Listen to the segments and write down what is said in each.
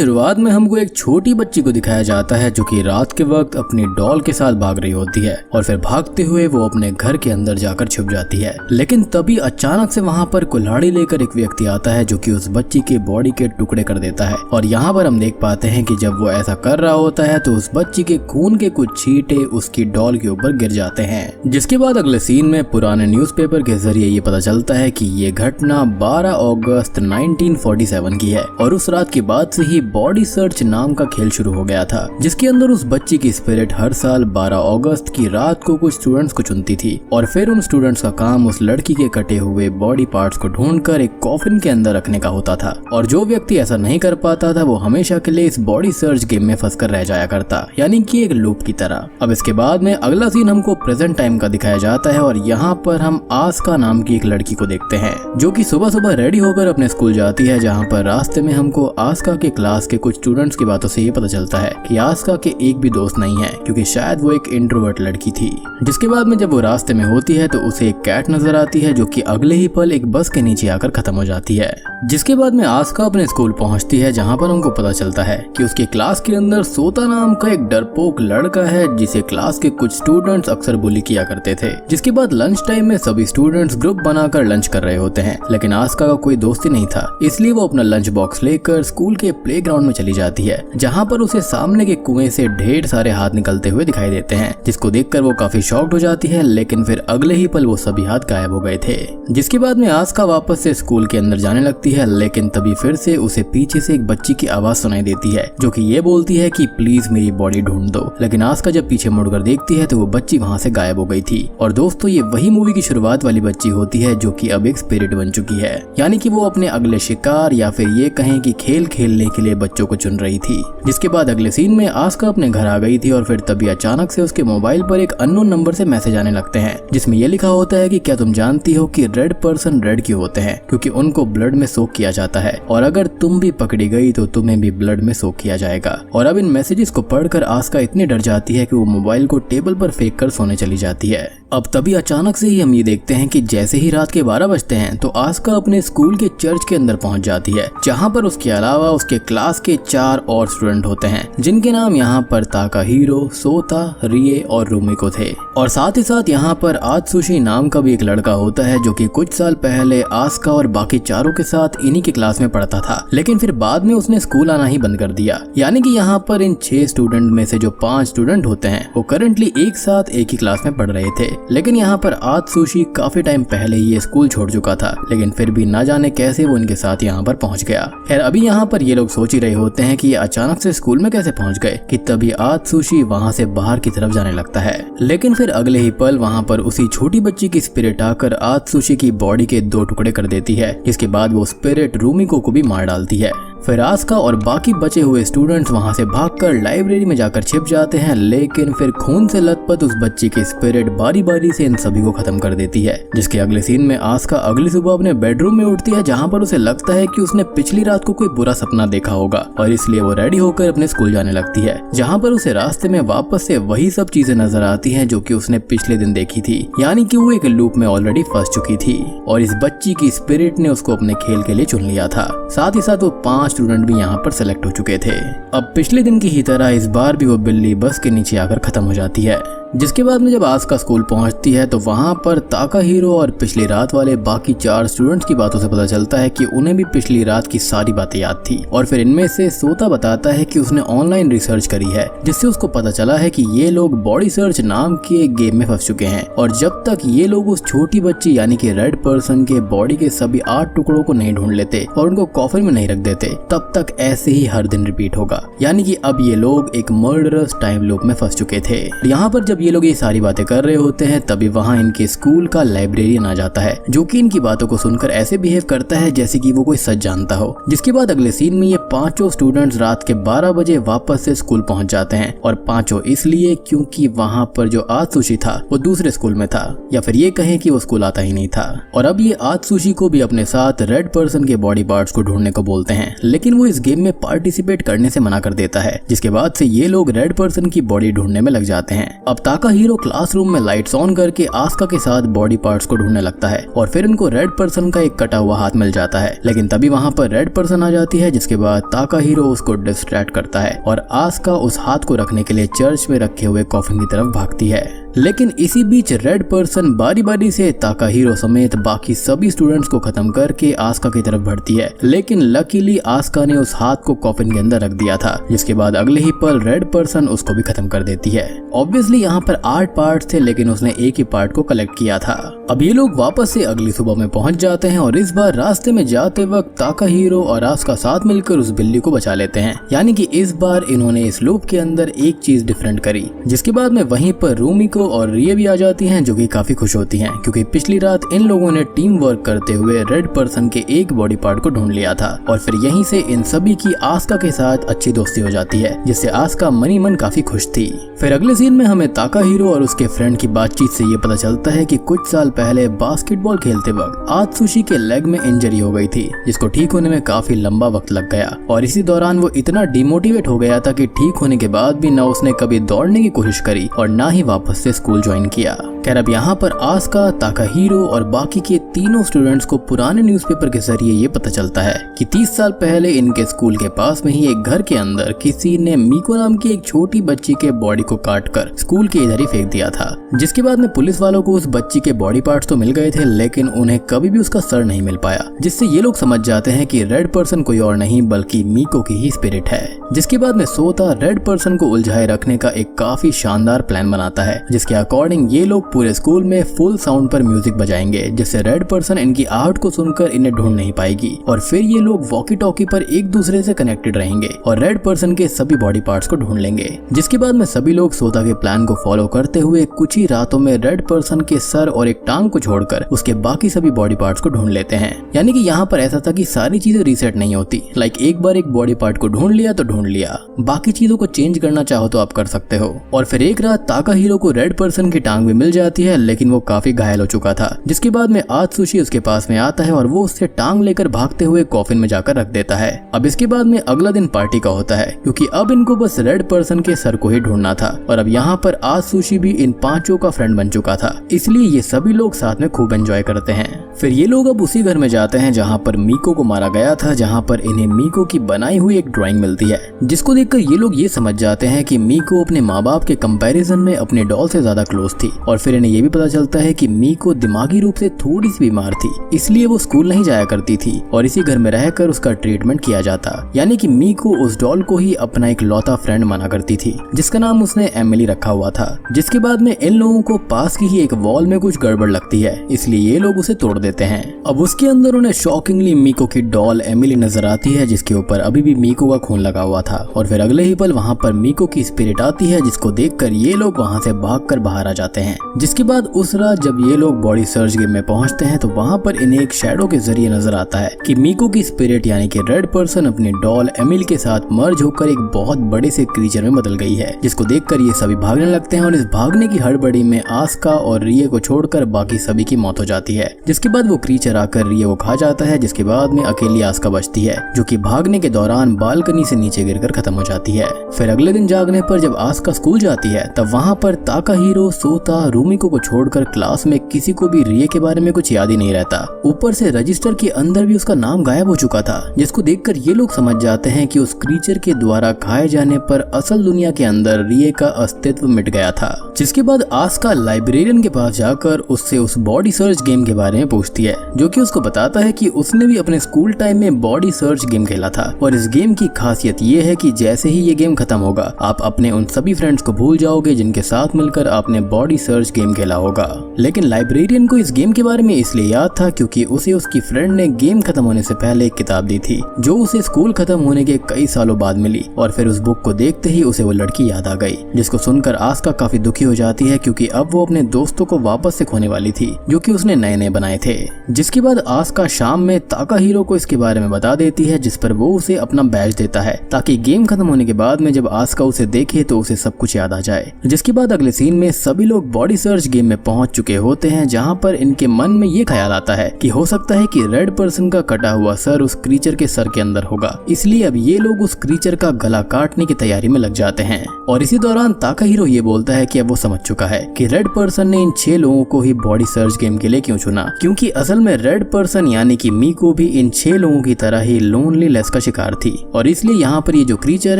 शुरुआत में हमको एक छोटी बच्ची को दिखाया जाता है जो कि रात के वक्त अपनी डॉल के साथ भाग रही होती है और फिर भागते हुए वो अपने घर के अंदर जाकर छुप जाती है। लेकिन तभी अचानक से वहाँ पर कुल्हाड़ी लेकर एक व्यक्ति आता है जो कि उस बच्ची के बॉडी के टुकड़े कर देता है। और यहाँ पर हम देख पाते हैं कि जब वो ऐसा कर रहा होता है तो उस बच्ची के खून के कुछ छींटे उसकी डॉल के ऊपर गिर जाते हैं। जिसके बाद अगले सीन में पुराने न्यूज़पेपर के जरिए ये पता चलता है कि ये घटना 12 अगस्त 1947 की है और उस रात के बाद से ही बॉडी सर्च नाम का खेल शुरू हो गया था, जिसके अंदर उस बच्ची की स्पिरिट हर साल 12 अगस्त की रात को कुछ स्टूडेंट्स को चुनती थी और फिर उन स्टूडेंट्स का काम उस लड़की के कटे हुए बॉडी पार्ट्स को ढूंढकर एक कॉफिन के अंदर रखने का होता था। और जो व्यक्ति ऐसा नहीं कर पाता था वो हमेशा के लिए इस बॉडी सर्च गेम में फंसकर रह जाया करता, यानी कि एक लूप की तरह। अब इसके बाद में अगला सीन हमको प्रेजेंट टाइम का दिखाया जाता है और यहाँ पर हम आस्का नाम की एक लड़की को देखते हैं जो कि सुबह सुबह रेडी होकर अपने स्कूल जाती है, जहाँ पर रास्ते में हमको आस्का के क्लास के कुछ स्टूडेंट्स की बातों से ये पता चलता है कि आस्का के एक भी दोस्त नहीं है क्योंकि शायद वो एक इंट्रोवर्ट लड़की थी। जिसके बाद में जब वो रास्ते में होती है तो उसे एक कैट नजर आती है जो कि अगले ही पल एक बस के नीचे आकर खत्म हो जाती है। जिसके बाद में आस्का अपने स्कूल पहुंचती है जहां पर हमको पता चलता है कि उसके क्लास के अंदर सोता नाम का एक डरपोक लड़का है जिसे क्लास के कुछ स्टूडेंट्स अक्सर बुली किया करते थे। जिसके बाद लंच टाइम में सभी स्टूडेंट्स ग्रुप बनाकर लंच कर रहे होते हैं, लेकिन आस्का का कोई दोस्त ही नहीं था, इसलिए वो अपना लंच बॉक्स लेकर स्कूल के प्लेग्राउंड में चली जाती है जहां पर उसे सामने के कुएं से ढेर सारे हाथ निकलते हुए दिखाई देते हैं, जिसको देखकर वो काफी शॉक्ड हो जाती है। लेकिन फिर अगले ही पल वो सभी हाथ गायब हो गए थे। जिसके बाद में आस्का वापस से स्कूल के अंदर जाने लगती है, लेकिन तभी फिर से उसे पीछे से एक बच्ची की आवाज सुनाई देती है जो कि ये बोलती है कि प्लीज मेरी बॉडी ढूंढ दो। लेकिन आस्का जब पीछे मुड़कर देखती है तो वो बच्ची वहां से गायब हो गई थी। और दोस्तों ये वही मूवी की शुरुआत वाली बच्ची होती है जो कि अब एक स्पिरिट बन चुकी है, यानी कि वो अपने अगले शिकार या फिर ये कहें कि खेल खेलने के लिए बच्चों को चुन रही थी। जिसके बाद अगले सीन में आस्का अपने घर आ गई थी और फिर तभी अचानक से उसके मोबाइल पर एक अननोन नंबर से मैसेज आने लगते हैं जिसमें ये लिखा होता है कि क्या तुम जानती हो कि रेड पर्सन रेड क्यों होते हैं? क्योंकि उनको ब्लड में सोक किया जाता है और अगर तुम भी पकड़ी गई तो तुम्हें भी ब्लड में सोक किया जाएगा। और अब इन मैसेजेस को पढ़कर आस्का इतनी डर जाती है कि वो मोबाइल को टेबल पर फेंक कर सोने चली जाती है। अब तभी अचानक से ही हम ये देखते हैं कि जैसे ही रात के 12 बजते हैं तो आस्का अपने स्कूल के चर्च के अंदर पहुंच जाती है, जहां पर उसके अलावा उसके क्लास के 4 और स्टूडेंट होते हैं जिनके नाम यहाँ पर ताकाहीरो, सोता, रिए और रूमिको थे। और साथ ही साथ यहाँ पर आत्सुशी नाम का भी एक लड़का होता है जो कि कुछ साल पहले आस्का और बाकी चारों के साथ इन्हीं के क्लास में पढ़ता था, लेकिन फिर बाद में उसने स्कूल आना ही बंद कर दिया। यानी कि यहाँ पर इन 6 स्टूडेंट में से जो 5 स्टूडेंट होते हैं वो करंटली एक साथ एक ही क्लास में पढ़ रहे थे। लेकिन यहाँ पर आत्सुशी काफी टाइम पहले ये स्कूल छोड़ चुका था, लेकिन फिर भी ना जाने कैसे वो इनके साथ यहाँ पर पहुंच गया। खैर अभी यहाँ पर ये लोग सोच ही रहे होते हैं कि ये अचानक से स्कूल में कैसे पहुंच गए कि तभी आत्सुशी वहाँ से बाहर की तरफ जाने लगता है। लेकिन फिर अगले ही पल वहाँ पर उसी छोटी बच्ची की स्पिरिट आकर आत्सुशी की बॉडी के 2 टुकड़े कर देती है, जिसके बाद वो स्पिरिट रूमिको को भी मार डालती है। फिर आस्का और बाकी बचे हुए स्टूडेंट्स वहां से भागकर लाइब्रेरी में जाकर छिप जाते हैं, लेकिन फिर खून से लथपथ उस बच्ची की स्पिरिट बारी बारी से इन सभी को खत्म कर देती है। जिसके अगले सीन में आस्का अगली सुबह अपने बेडरूम में उठती है जहां पर उसे लगता है कि उसने पिछली रात को कोई बुरा सपना देखा होगा और इसलिए वो रेडी होकर अपने स्कूल जाने लगती है, जहाँ पर उसे रास्ते में वापस से वही सब चीजें नजर आती है जो कि उसने पिछले दिन देखी थी, यानी कि वो एक लूप में ऑलरेडी फंस चुकी थी और इस बच्ची की स्पिरिट ने उसको अपने खेल के लिए चुन लिया था। साथ ही साथ वो 5 स्टूडेंट भी यहाँ पर सेलेक्ट हो चुके थे। अब पिछले दिन की ही तरह इस बार भी वो बिल्ली बस के नीचे आकर खत्म हो जाती है। जिसके बाद में जब आस्का स्कूल पहुंचती है तो वहां पर ताकाहीरो और पिछली रात वाले बाकी 4 स्टूडेंट्स की बातों से पता चलता है कि उन्हें भी पिछली रात की सारी बातें याद थी। और फिर इनमें से सोता बताता है कि उसने ऑनलाइन रिसर्च करी है जिससे उसको पता चला है कि ये लोग बॉडी सर्च नाम के एक गेम में फंस चुके हैं और जब तक ये लोग उस छोटी बच्ची यानी कि रेड पर्सन के बॉडी के सभी 8 टुकड़ों को नहीं ढूंढ लेते और उनको कॉफिन में नहीं रख देते तब तक ऐसे ही हर दिन रिपीट होगा, यानी कि अब ये लोग एक मर्डरस टाइम लूप में फंस चुके थे। यहाँ पर जब ये लोग ये सारी बातें कर रहे होते हैं तभी वहाँ इनके स्कूल का लाइब्रेरियन आ जाता है जो कि इनकी बातों को सुनकर ऐसे बिहेव करता है जैसे कि वो कोई सच जानता हो। जिसके बाद अगले सीन में ये 5 स्टूडेंट्स रात के 12 बजे वापस से स्कूल पहुंच जाते हैं और 5 इसलिए क्योंकि वहाँ पर जो आत्सुशी था वो दूसरे स्कूल में था, या फिर ये कहें कि वो स्कूल आता ही नहीं था। और अब ये आत्सुशी को भी अपने साथ रेड पर्सन के बॉडी पार्ट्स को ढूंढने को बोलते हैं, लेकिन वो इस गेम में पार्टिसिपेट करने से मना कर देता है, जिसके बाद से ये लोग रेड पर्सन की बॉडी ढूंढने में लग जाते हैं। अब ताकाहीरो क्लासरूम में लाइट्स ऑन करके आस्का के साथ बॉडी पार्ट्स को ढूंढने लगता है और फिर उनको रेड पर्सन का एक कटा हुआ हाथ मिल जाता है, लेकिन तभी वहाँ पर रेड पर्सन आ जाती है, जिसके बाद ताकाहीरो उसको डिस्ट्रैक्ट करता है और आस्का उस हाथ को रखने के लिए चर्च में रखे हुए कॉफिन की तरफ भागती है। लेकिन इसी बीच रेड पर्सन बारी बारी से ताकाहीरो समेत बाकी सभी स्टूडेंट्स को खत्म करके आस्का की तरफ बढ़ती है, लेकिन लकीली आस्का ने उस हाथ को कॉफिन के अंदर रख दिया था, जिसके बाद अगले ही पल रेड पर्सन उसको भी खत्म कर देती है। ऑब्वियसली यहाँ पर 8 पार्ट थे, लेकिन उसने एक ही पार्ट को कलेक्ट किया था। अब ये लोग वापस से अगली सुबह में पहुंच जाते हैं और इस बार रास्ते में जाते वक्त ताकाहीरो और आस्का साथ मिलकर उस बिल्ली को बचा लेते हैं, यानी कि इस बार इन्होंने इस लूप के अंदर एक चीज डिफरेंट करी। जिसके बाद में वहीं पर रूमिको और रिए भी आ जाती हैं, जो कि काफी खुश होती हैं क्योंकि पिछली रात इन लोगों ने टीम वर्क करते हुए रेड पर्सन के एक बॉडी पार्ट को ढूंढ लिया था और फिर यहीं से इन सभी की आस्का के साथ अच्छी दोस्ती हो जाती है, जिससे आस्का मनी मन काफी खुश थी। फिर अगले सीन में हमें ताकाहीरो और उसके फ्रेंड की बातचीत से ये पता चलता है कि कुछ साल पहले बास्केटबॉल खेलते वक्त आत्सुशी के लेग में इंजरी हो गई थी, जिसको ठीक होने में काफी लंबा वक्त लग गया और इसी दौरान वो इतना डिमोटिवेट हो गया था कि ठीक होने के बाद भी न उसने कभी दौड़ने की कोशिश करी और ना ही वापस से स्कूल ज्वाइन किया। खैर अब यहाँ पर आस्का, ताकाहीरो और बाकी के तीनों स्टूडेंट्स को पुराने न्यूज़पेपर के जरिए ये पता चलता है कि 30 साल पहले इनके स्कूल के पास में ही एक घर के अंदर किसी ने मीको नाम की एक छोटी बच्ची के बॉडी को काटकर स्कूल के इधर ही फेंक दिया था, जिसके बाद में पुलिस वालों को उस बच्ची के बॉडी पार्ट्स तो मिल गए थे, लेकिन उन्हें कभी भी उसका सर नहीं मिल पाया, जिससे ये लोग समझ जाते हैं कि रेड पर्सन कोई और नहीं बल्कि मीको की ही स्पिरिट है। जिसके बाद में सोता रेड पर्सन को उलझाए रखने का एक काफी शानदार प्लान बनाता है, जिसके अकॉर्डिंग ये लोग पूरे स्कूल में फुल साउंड पर म्यूजिक बजाएंगे, जिससे रेड पर्सन इनकी आहट को सुनकर इन्हें ढूंढ नहीं पाएगी और फिर ये लोग वॉकी टॉकी पर एक दूसरे से कनेक्टेड रहेंगे और रेड पर्सन के सभी बॉडी पार्ट्स को ढूंढ लेंगे। जिसके बाद में सभी लोग सोता के प्लान को फॉलो करते हुए कुछ ही रातों में रेड पर्सन के सर और एक टांग को छोड़कर उसके बाकी सभी बॉडी पार्ट्स को ढूंढ लेते हैं। यानी कि यहाँ पर ऐसा था कि सारी चीजें रीसेट नहीं होती, लाइक एक बार एक बॉडी पार्ट को ढूंढ लिया तो ढूंढ लिया, बाकी चीजों को चेंज करना चाहो तो आप कर सकते हो। और फिर एक रात ताकाहीरो को रेड पर्सन की टांग भी मिल जाती है, लेकिन वो काफी घायल हो चुका था। जिसके बाद में आत्सुशी उसके पास में आता है और वो उससे टांग लेकर भागते हुए कॉफिन में जाकर रख देता है। अब इसके बाद में अगला दिन पार्टी का होता है, क्योंकि अब इनको बस रेड पर्सन के सर को ही ढूंढना था और अब यहाँ पर आत्सुशी भी इन पांचों का फ्रेंड बन चुका था, इसलिए ये सभी लोग साथ में खूब एंजॉय करते हैं। फिर ये लोग अब उसी घर में जाते हैं जहाँ पर मीको को मारा गया था, जहाँ पर इन्हें मीको की बनाई हुई एक ड्राइंग मिलती है, जिसको देखकर ये लोग ये समझ जाते हैं कि मीको अपने माँ बाप के कंपैरिजन में अपने डॉल से ज्यादा क्लोज थी और फिर इन्हें ये भी पता चलता है कि मीको दिमागी रूप से थोड़ी सी बीमार थी, इसलिए वो स्कूल नहीं जाया करती थी और इसी घर में रहकर उसका ट्रीटमेंट किया जाता। यानी कि मीको उस डॉल को ही अपना एक लौता फ्रेंड माना करती थी, जिसका नाम उसने एमिली रखा हुआ था। जिसके बाद में इन लोगों को पास की ही एक वॉल में कुछ गड़बड़ लगती है, इसलिए ये लोग उसे तोड़ देते हैं। अब उसके अंदर उन्हें शॉकिंगली मीको की डॉल एमिली नजर आती है, जिसके ऊपर अभी भी मीको का खून लगा हुआ था और फिर अगले ही पल वहाँ पर मीको की स्पिरिट आती है, जिसको देखकर ये लोग वहाँ से भागकर बाहर आ जाते हैं। जिसके बाद उस रात जब ये लोग बॉडी सर्च गेम में पहुंचते हैं तो वहाँ पर इन्हें एक शैडो के जरिए नजर आता है कि मीको की स्पिरिट यानी कि रेड पर्सन अपनी डॉल एमिली के साथ मर्ज होकर एक बहुत बड़े से क्रीचर में बदल गई है, जिसको देखकर ये सभी भागने लगते हैं और इस भागने की हड़बड़ी में आस्का और रिए को छोड़कर बाकी सभी की मौत हो जाती है। जिसके बाद वो क्रीचर आकर रिए को खा जाता है, जिसके बाद में अकेली आस्का बचती है, जो कि भागने के दौरान बालकनी से नीचे गिरकर खत्म हो जाती है। फिर अगले दिन जागने पर जब आस्का स्कूल जाती है तब वहाँ पर ताकाहीरो, सोता, रूमिको को छोड़कर क्लास में किसी को भी रिए के बारे में कुछ याद ही नहीं रहता। ऊपर से रजिस्टर के अंदर भी उसका नाम गायब हो चुका था, जिसको देखकर ये लोग समझ जाते हैं कि उस क्रीचर के द्वारा खाए जाने पर असल दुनिया के अंदर रिए का अस्तित्व मिट गया था। जिसके बाद आस्का लाइब्रेरियन के पास जाकर उससे उस बॉडी सर्च गेम के बारे में पूछती है, जो कि उसको बताता है कि उसने भी अपने स्कूल टाइम में बॉडी सर्च गेम खेला था और इस गेम की खासियत ये है कि जैसे ही ये गेम खत्म होगा आप अपने उन सभी फ्रेंड्स को भूल जाओगे जिनके साथ मिलकर आपने बॉडी सर्च गेम खेला होगा। लेकिन लाइब्रेरियन को इस गेम के बारे में इसलिए याद था क्योंकि उसे उसकी फ्रेंड ने गेम खत्म होने से पहले एक किताब दी थी, जो उसे स्कूल खत्म होने के कई सालों बाद मिली और फिर उस बुक को देखते ही उसे वो लड़की याद आ गई, जिसको सुनकर आस्का काफी दुखी हो जाती है क्योंकि अब वो अपने दोस्तों को वापस से खोने वाली थी, जो कि उसने नए नए बनाए थे। जिसके बाद आस्का शाम में ताकाहीरो को इसके बारे में बता देती है, जिस पर वो उसे अपना बैज देता है ताकि गेम खत्म होने के बाद में जब आस्का उसे देखे तो उसे सब कुछ याद आ जाए। जिसके बाद अगले सीन में सभी लोग बॉडी सर्च गेम में पहुंच चुके होते हैं, जहां पर इनके मन में ये ख्याल आता है कि हो सकता है कि रेड पर्सन का कटा हुआ सर उस क्रीचर के सर सर के अंदर होगा। इसलिए अब ये लोग उस क्रीचर का गला काटने की तैयारी में लग जाते हैं। और इसी दौरान ताकाहीरो ये बोलता है कि अब वो समझ चुका है कि रेड पर्सन ने इन 6 लोगों को ही बॉडी सर्च गेम के लिए क्यों चुना, क्योंकि असल में रेड पर्सन यानी कि मीको भी इन 6 लोगों की तरह ही लोनलीनेस का शिकार थी और इसलिए यहाँ पर ये जो क्रीचर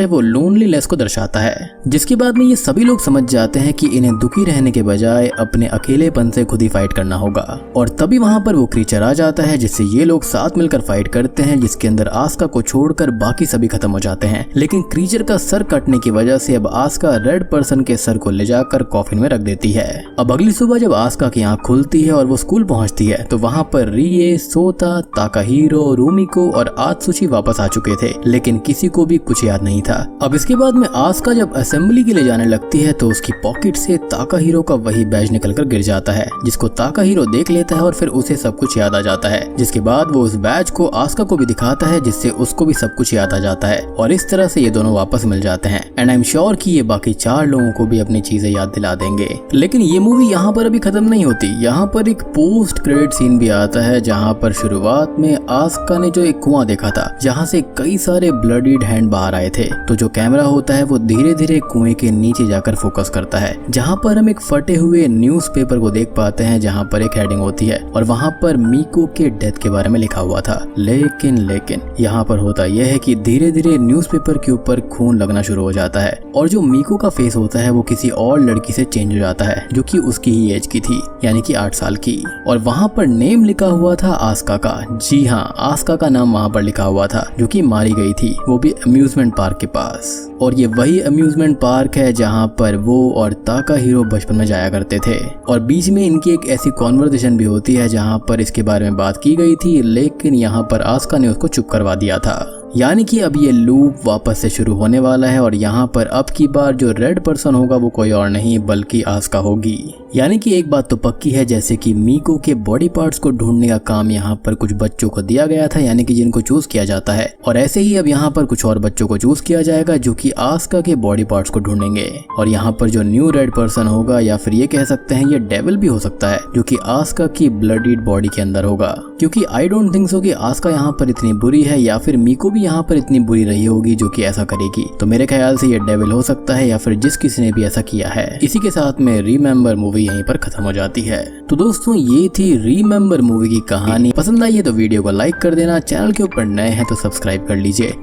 है वो लोनलीनेस को दर्शाता है। जिसके बाद में ये सभी लोग समझ जाते हैं कि इन्हें दुखी रहने के बजाय अपने अकेलेपन से खुद ही फाइट करना होगा। और तभी वहाँ पर वो क्रीचर आ जाता है जिससे ये लोग साथ मिलकर फाइट करते हैं, जिसके अंदर आस्का को छोड़कर बाकी सभी खत्म हो जाते हैं। लेकिन क्रीचर का सर कटने की वजह से अब आस्का रेड पर्सन के सर को ले जाकर कॉफिन में रख देती है। अब अगली सुबह जब आस्का की आंख खुलती है और वो स्कूल पहुंचती है तो वहाँ पर रिए, सोता, ताकाहीरो, रूमिको और आत्सुची वापस आ चुके थे, लेकिन किसी को भी कुछ याद नहीं था। अब इसके बाद में आस्का जब असेंबली के लिए जाने लगती है तो उसकी पॉकेट से ताकाहीरो का वही बैज निकलकर गिर जाता है, जिसको ताकाहीरो देख लेता है और फिर उसे सब कुछ याद आ जाता है। जिसके बाद वो उस बैज को आस्का को भी दिखाता है, जिससे उसको भी सब कुछ याद आ जाता है और इस तरह से ये दोनों वापस मिल जाते हैं। एंड आई एम श्योर कि ये बाकी 4 लोगों को भी अपनी चीजें याद दिला देंगे। लेकिन ये मूवी यहाँ पर अभी खत्म नहीं होती। यहाँ पर एक पोस्ट क्रेडिट सीन भी आता है जहाँ पर शुरुआत में आस्का ने जो एक कुआं देखा था जहाँ से कई सारे ब्लडीड हैंड बाहर आए थे, तो जो कैमरा होता है वो धीरे धीरे कुएं के नीचे जाकर फोकस करता है, जहाँ पर हम एक फटे हुए न्यूज़पेपर को देख पाते हैं जहाँ पर एक हेडिंग होती है और वहाँ पर मीको के डेथ के बारे में लिखा हुआ था। लेकिन यहाँ पर होता यह है कि धीरे धीरे न्यूज़पेपर के ऊपर खून लगना शुरू हो जाता है और जो मीको का फेस होता है वो किसी और लड़की से चेंज हो जाता है जो कि उसकी ही एज की थी, यानी कि 8 साल की। और वहाँ पर नेम लिखा हुआ था आस्का का। जी हाँ, आस्का का नाम वहाँ पर लिखा हुआ था जो कि मारी गई थी, वो भी अम्यूजमेंट पार्क के पास। और ये वही अम्यूजमेंट पार्क है जहाँ पर वो और ताकाहीरो बचपन में जाया करते थे। और बीच में इनकी एक ऐसी कॉन्वर्सेशन भी होती है जहाँ पर इसके बारे में बात की गई थी, लेकिन यहाँ पर आस्का ने उसको चुप करवा दिया था। यानी कि अब ये लूप वापस से शुरू होने वाला है और यहाँ पर अब की बार जो रेड पर्सन होगा वो कोई और नहीं बल्कि आस्का होगी। यानी कि एक बात तो पक्की है, जैसे कि मीको के बॉडी पार्ट्स को ढूंढने का काम यहाँ पर कुछ बच्चों को दिया गया था, यानी कि जिनको चूज किया जाता है, और ऐसे ही अब यहाँ पर कुछ और बच्चों को चूज किया जाएगा जो कि आस्का के बॉडी पार्ट्स को ढूंढेंगे। और यहाँ पर जो न्यू रेड पर्सन होगा, या फिर ये कह सकते हैं ये डेविल भी हो सकता है, जो कि आस्का की ब्लडीड बॉडी के अंदर होगा। क्योंकि आई डोंट थिंक सो कि आस्का यहाँ पर इतनी बुरी है या फिर मीको भी यहाँ पर इतनी बुरी रही होगी जो कि ऐसा करेगी। तो मेरे ख्याल से ये डेविल हो सकता है या फिर जिस किसी ने भी ऐसा किया है। इसी के साथ में रिमेंबर मूवी यहीं पर खत्म हो जाती है। तो दोस्तों ये थी रिमेंबर मूवी की कहानी। पसंद आई है तो वीडियो को लाइक कर देना, चैनल के ऊपर नए हैं तो सब्सक्राइब कर लीजिए।